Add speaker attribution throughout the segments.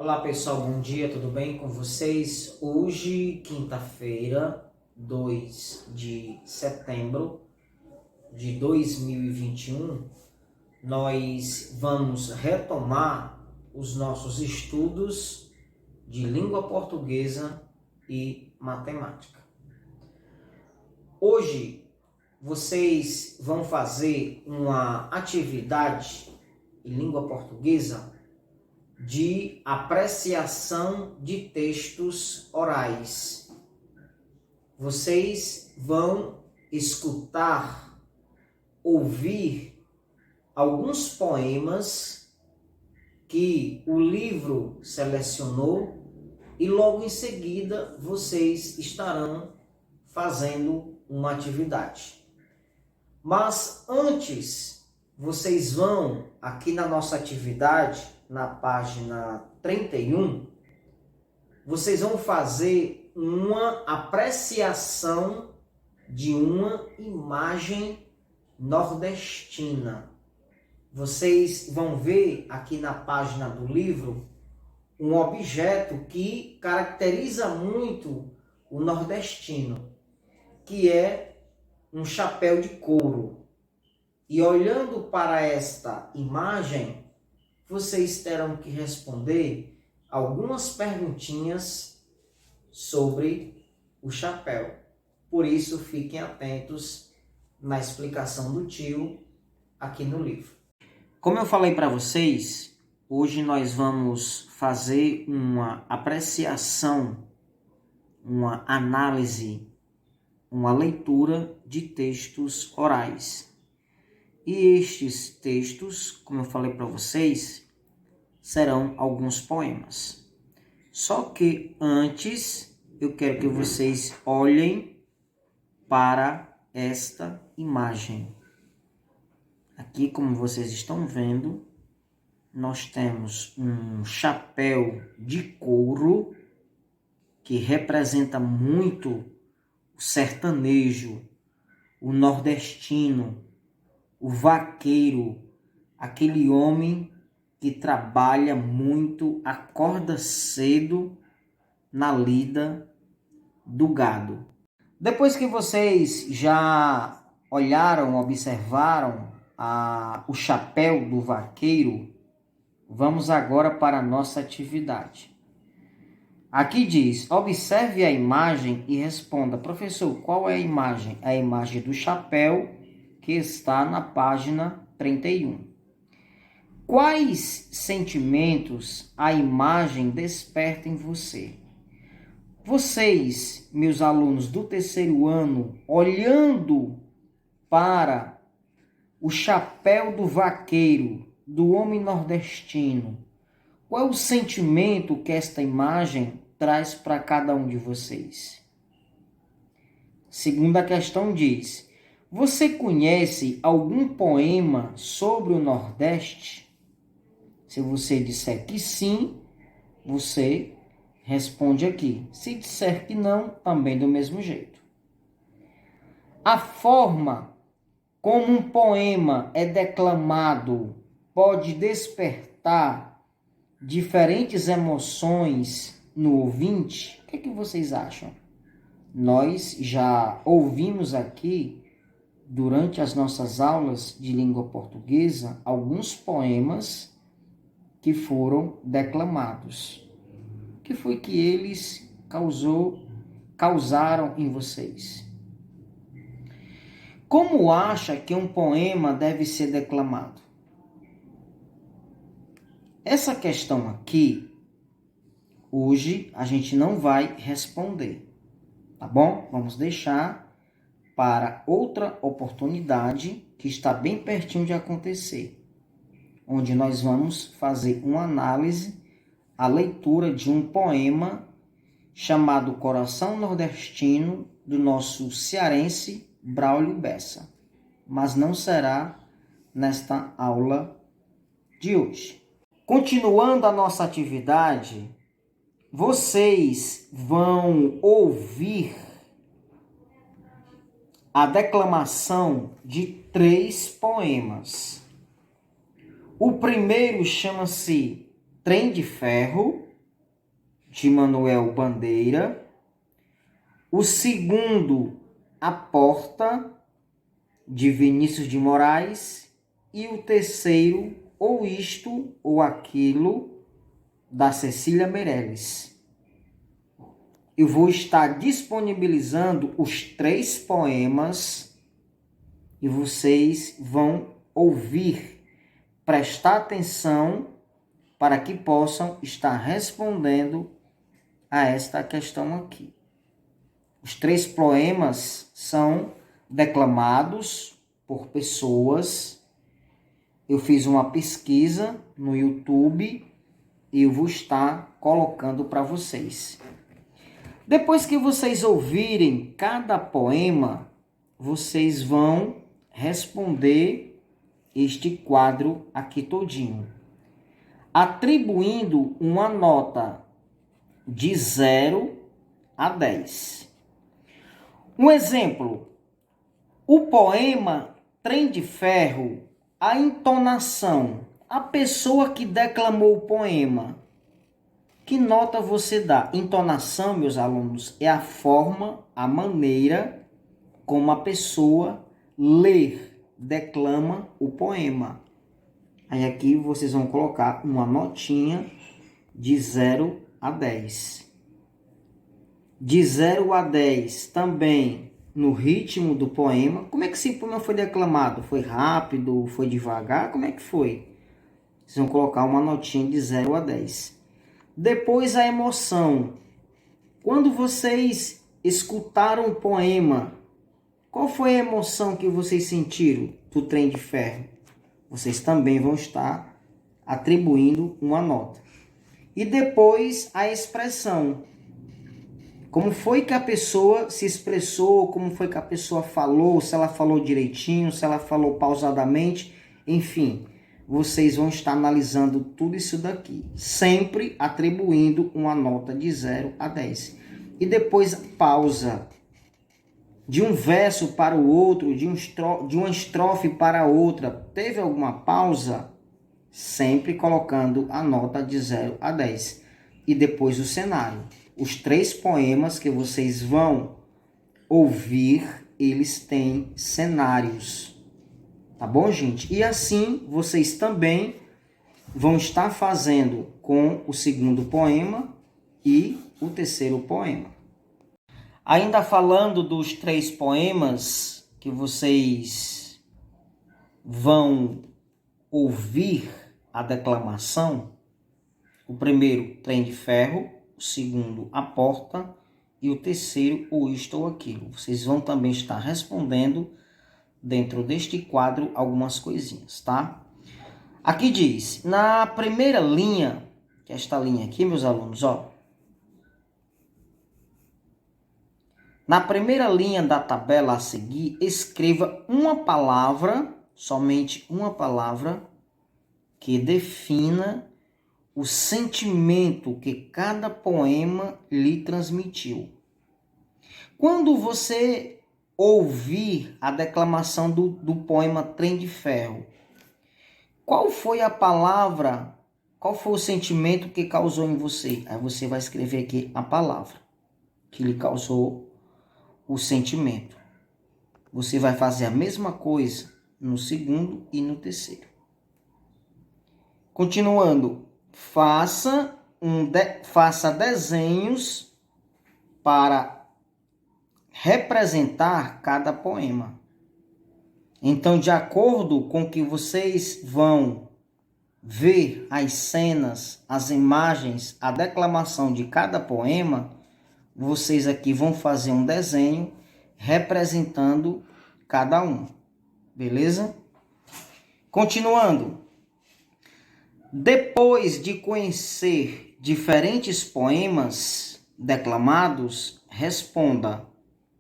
Speaker 1: Olá pessoal, bom dia, tudo bem com vocês? Hoje, quinta-feira, 2 de setembro de 2021, nós vamos retomar os nossos estudos de língua portuguesa e matemática. Hoje, vocês vão fazer uma atividade em língua portuguesa de apreciação de textos orais. Vocês vão escutar, ouvir alguns poemas que o livro selecionou e logo em seguida vocês estarão fazendo uma atividade. Mas antes, vocês vão aqui na nossa atividade, na página 31, vocês vão fazer uma apreciação de uma imagem nordestina. Vocês vão ver aqui na página do livro um objeto que caracteriza muito o nordestino, que é um chapéu de couro. E olhando para esta imagem, vocês terão que responder algumas perguntinhas sobre o chapéu. Por isso, fiquem atentos na explicação do tio aqui no livro. Como eu falei para vocês, hoje nós vamos fazer uma apreciação, uma análise, uma leitura de textos orais. E estes textos, como eu falei para vocês, serão alguns poemas. Só que antes, eu quero que vocês olhem para esta imagem. Aqui, como vocês estão vendo, nós temos um chapéu de couro que representa muito o sertanejo, o nordestino, o vaqueiro, aquele homem que trabalha muito, acorda cedo na lida do gado. Depois que vocês já olharam, observaram o chapéu do vaqueiro, vamos agora para a nossa atividade. Aqui diz, observe a imagem e responda, professor, qual é a imagem? É a imagem do chapéu que está na página 31. Quais sentimentos a imagem desperta em você? Vocês, meus alunos do terceiro ano, olhando para o chapéu do vaqueiro, do homem nordestino, qual é o sentimento que esta imagem traz para cada um de vocês? Segunda questão diz, você conhece algum poema sobre o Nordeste? Se você disser que sim, você responde aqui. Se disser que não, também do mesmo jeito. A forma como um poema é declamado pode despertar diferentes emoções no ouvinte? O que é que vocês acham? Nós já ouvimos aqui, durante as nossas aulas de língua portuguesa, alguns poemas que foram declamados. O que foi que eles causaram em vocês? Como acha que um poema deve ser declamado? Essa questão aqui, hoje, a gente não vai responder, tá bom? Vamos deixar para outra oportunidade que está bem pertinho de acontecer, onde nós vamos fazer uma análise, a leitura de um poema chamado Coração Nordestino, do nosso cearense Braulio Bessa. Mas não será nesta aula de hoje. Continuando a nossa atividade, vocês vão ouvir a declamação de 3 poemas. O primeiro chama-se Trem de Ferro, de Manuel Bandeira. O segundo, A Porta, de Vinícius de Moraes. E o terceiro, Ou Isto ou Aquilo, da Cecília Meirelles. Eu vou estar disponibilizando os 3 poemas e vocês vão ouvir, prestar atenção para que possam estar respondendo a esta questão aqui. Os 3 poemas são declamados por pessoas. Eu fiz uma pesquisa no YouTube e eu vou estar colocando para vocês. Depois que vocês ouvirem cada poema, vocês vão responder este quadro aqui todinho, atribuindo uma nota de 0 a 10. Um exemplo, o poema Trem de Ferro, a entonação, a pessoa que declamou o poema, que nota você dá? Entonação, meus alunos, é a forma, a maneira como a pessoa declama o poema. Aí aqui vocês vão colocar uma notinha de 0 a 10. De 0 a 10 também no ritmo do poema. Como é que esse poema foi declamado? Foi rápido? Foi devagar? Como é que foi? Vocês vão colocar uma notinha de 0 a 10. Depois a emoção. Quando vocês escutaram o poema, qual foi a emoção que vocês sentiram do Trem de Ferro? Vocês também vão estar atribuindo uma nota. E depois a expressão. Como foi que a pessoa se expressou, como foi que a pessoa falou, se ela falou direitinho, se ela falou pausadamente, enfim. Vocês vão estar analisando tudo isso daqui, sempre atribuindo uma nota de 0 a 10. E depois pausa. De um verso para o outro, de uma estrofe para a outra, teve alguma pausa? Sempre colocando a nota de 0 a 10. E depois o cenário. Os 3 poemas que vocês vão ouvir, eles têm cenários. Tá bom, gente? E assim, vocês também vão estar fazendo com o segundo poema e o terceiro poema. Ainda falando dos 3 poemas que vocês vão ouvir a declamação, o primeiro, Trem de Ferro, o segundo, A Porta, e o terceiro, Ou Isto ou Aquilo. Vocês vão também estar respondendo dentro deste quadro algumas coisinhas, tá? Aqui diz, na primeira linha, que é esta linha aqui, meus alunos, ó. Na primeira linha da tabela a seguir, escreva uma palavra, somente uma palavra, que defina o sentimento que cada poema lhe transmitiu. Quando você ouvir a declamação do poema Trem de Ferro, qual foi a palavra, qual foi o sentimento que causou em você? Aí você vai escrever aqui a palavra que lhe causou o sentimento. Você vai fazer a mesma coisa no segundo e no terceiro. Continuando, faça desenhos para representar cada poema. Então, de acordo com que vocês vão ver as cenas, as imagens, a declamação de cada poema, vocês aqui vão fazer um desenho representando cada um. Beleza? Continuando. Depois de conhecer diferentes poemas declamados, responda: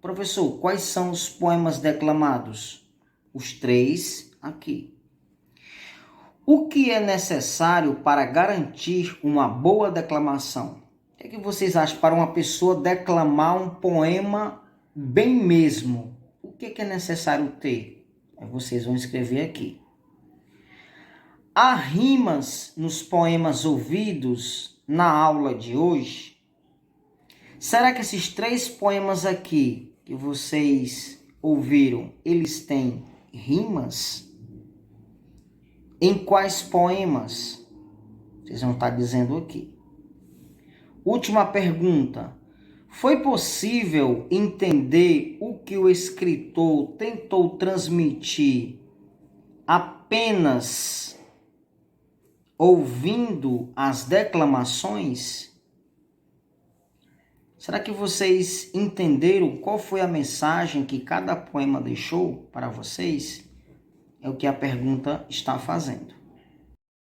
Speaker 1: professor, quais são os poemas declamados? Os 3 aqui. O que é necessário para garantir uma boa declamação? O que vocês acham para uma pessoa declamar um poema bem mesmo? O que é necessário ter? Vocês vão escrever aqui. Há rimas nos poemas ouvidos na aula de hoje? Será que esses 3 poemas aqui que vocês ouviram, eles têm rimas? Em quais poemas? Vocês vão estar dizendo aqui. Última pergunta. Foi possível entender o que o escritor tentou transmitir apenas ouvindo as declamações? Será que vocês entenderam qual foi a mensagem que cada poema deixou para vocês? É o que a pergunta está fazendo.